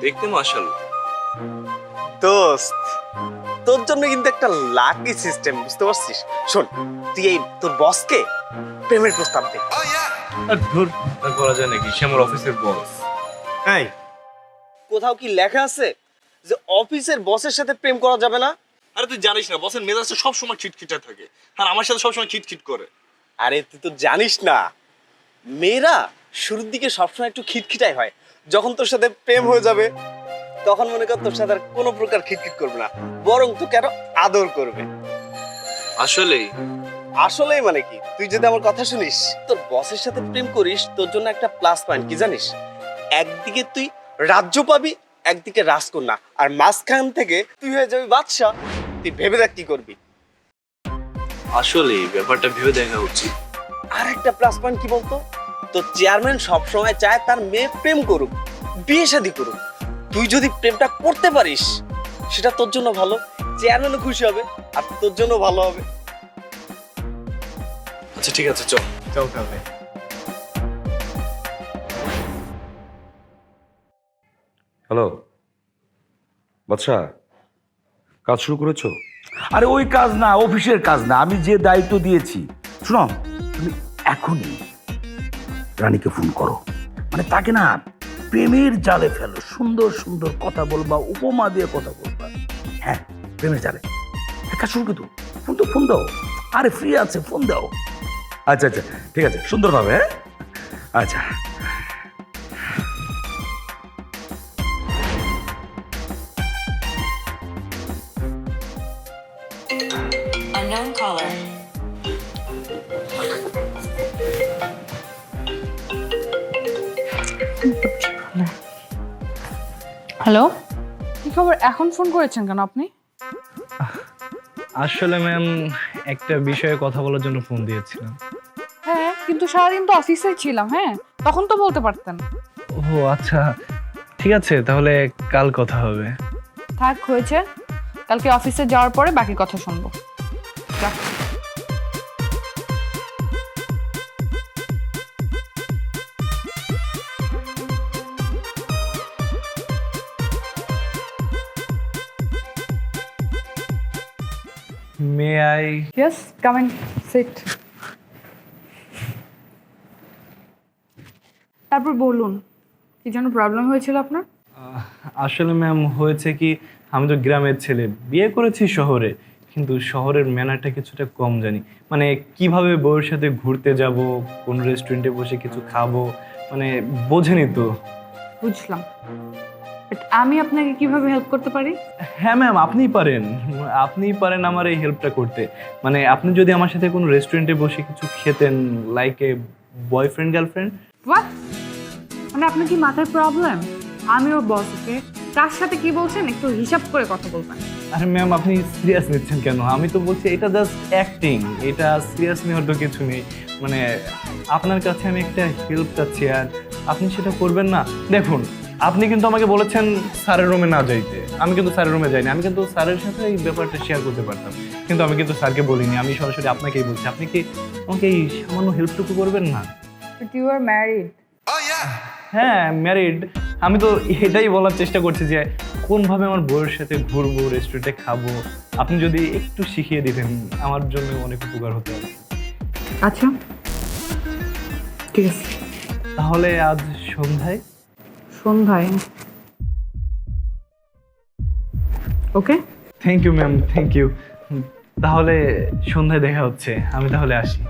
দেখতে মাশাআল্লাহ। দোস্ত, তোর জন্য কিন্তু একটা লাকি সিস্টেম, বুঝতে পারছিস? শোন, তুই এই তোর বসকে প্রেমের প্রস্তাব দে। আর ধুর, তা করা যায় নাকি? সে আমার অফিসের বস। এই, কোথাও কি লেখা আছে যে অফিসের বসের সাথে প্রেম করা যাবে না? আরে তুই জানিস না, বসের মেজাজটা সবসময় খিটখিটে থাকে, আর আমার সাথে সবসময় খিটখিট করে। আরে তুই তো জানিস না, মেয়েরা শুরুর দিকে সবসময় একটু খিটখিটাই হয়। যখন তোর সাথে প্রেম হয়ে যাবে তখন মনে কর তোর সাথে আর কোনো প্রকার খিটখিট করবে না, বরং তোকে আরো আদর করবে। আসলেই? আসলেই মানে কি, তুই যদি আমার কথা শুনিস, তোর বসের সাথে প্রেম করিস, তোর জন্য একটা প্লাস পয়েন্ট কি জানিস? একদিকে তুই রাজ্য পাবি, একদিকে রাজকন্যা, আর মাঝখান থেকে তুই হয়ে যাবি বাদশা। তুই ভেবে দেখ কি করবি। আসলেই ব্যাপারটা ভেবে দেখা উচিত। আর একটা প্লাস পয়েন্ট কি বলতো, তো চেয়ারম্যান সবসময় চায় তার মেয়ে প্রেম করুক, বিয়ে শাদী করুক। তুই যদি প্রেমটা করতে পারিস, সেটা তোর জন্য ভালো, চেয়ারম্যানও খুশি হবে, আর তোর জন্য ভালো হবে। আচ্ছা ঠিক আছে, চল চল তাহলে। হ্যালো বাদশা, কাজ শুরু করেছো? আরে ওই কাজ না, অফিসের কাজ না, আমি যে দায়িত্ব দিয়েছি। শোনো, তুমি এখনই রানীকে ফোন করো, মানে তাকে না প্রেমের জালে ফেলো, সুন্দর সুন্দর কথা বলবা, উপমা দিয়ে কথা বলবা। হ্যাঁ, প্রেমের জালে কাজ শুরু কিন্তু। ফোন দাও, আরে ফ্রি আছে, ফোন দাও। আচ্ছা আচ্ছা, ঠিক আছে, সুন্দরভাবে। হ্যাঁ, আচ্ছা। Unknown caller. হ্যালো, কি খবর? এখন ফোন করেছেন কেন আপনি? আসলে ম্যাম, একটা বিষয়ে কথা বলার জন্য ফোন দিয়েছিলাম। হ্যাঁ, কিন্তু সারাদিন তো অফিসে ছিলাম। হ্যাঁ, তখন তো বলতে পারতেন। ও আচ্ছা, ঠিক আছে, তাহলে কাল কথা হবে। থাক, হয়েছে। কালকে অফিসে যাওয়ার পরে বাকি কথা শুনবো। রাখছি। May I? Yes, come in, sit. তারপর বলুন, কি যেন প্রবলেম হয়েছিল আপনার? আসলে ম্যাম, হয়েছে কি, আমি তো গ্রামের ছেলে, বিয়ে করেছি শহরে, কিন্তু শহরের ম্যানারটা কিছুটা কম জানি। মানে কিভাবে বউয়ের সাথে ঘুরতে যাব, কোন রেস্টুরেন্টে বসে কিছু খাবো, মানে বোঝেনি তো। বুঝলাম, বাট আমি আপনাকে কিভাবে হেল্প করতে পারি? হ্যাঁ ম্যাম, আপনিই পারেন আমার এই হেল্পটা করতে। মানে আপনি যদি আমার সাথে কোনো রেস্টুরেন্টে বসে কিছু খেতেন, like a boyfriend girlfriend. What? মানে আপনার কি মাথায় প্রবলেম? আমি ওর বস, ওকে? কার সাথে কি বলছেন একটু হিসাব করে কথা বলবেন। আরে ম্যাম, আপনি সিরিয়াস নিচ্ছেন কেন? আমি তো বলছি এটা জাস্ট অ্যাক্টিং, এটা সিরিয়াস নেওয়ার তো কিছু নেই। মানে আপনার কাছে আমি একটা হেল্প চাচ্ছি, আর আপনি সেটা করবেন না। দেখুন, আপনি কিন্তু আমাকে বলেছেন স্যারের রুমে না যাইতে, আমি কিন্তু স্যারের রুমে যাইনি। আমি কিন্তু স্যারের সাথে এই ব্যাপারটা শেয়ার করতে পারতাম, কিন্তু আমি কিন্তু স্যারকে বলিনি, আমি সরাসরি আপনাকেই বলছি। আপনি কি আমাকে এই সামান্য হেল্পটুকু করবেন না? But you are married. হ্যাঁ, ম্যারিড। আমি তো এটাই বলার চেষ্টা করছি যে কোনভাবে আমার বউয়ের সাথে ঘুরবো, রেস্টুরেন্টে খাবো, আপনি যদি একটু শিখিয়ে দিতেন আমার জন্য অনেক উপকার হতো। আচ্ছা, ঠিক আছে। তাহলে আজ সন্ধ্যায়? সন্ধ্যায়? Okay. Thank you ma'am, thank you. তাহলে সন্ধ্যায় দেখা হচ্ছে, আমি তাহলে আসি।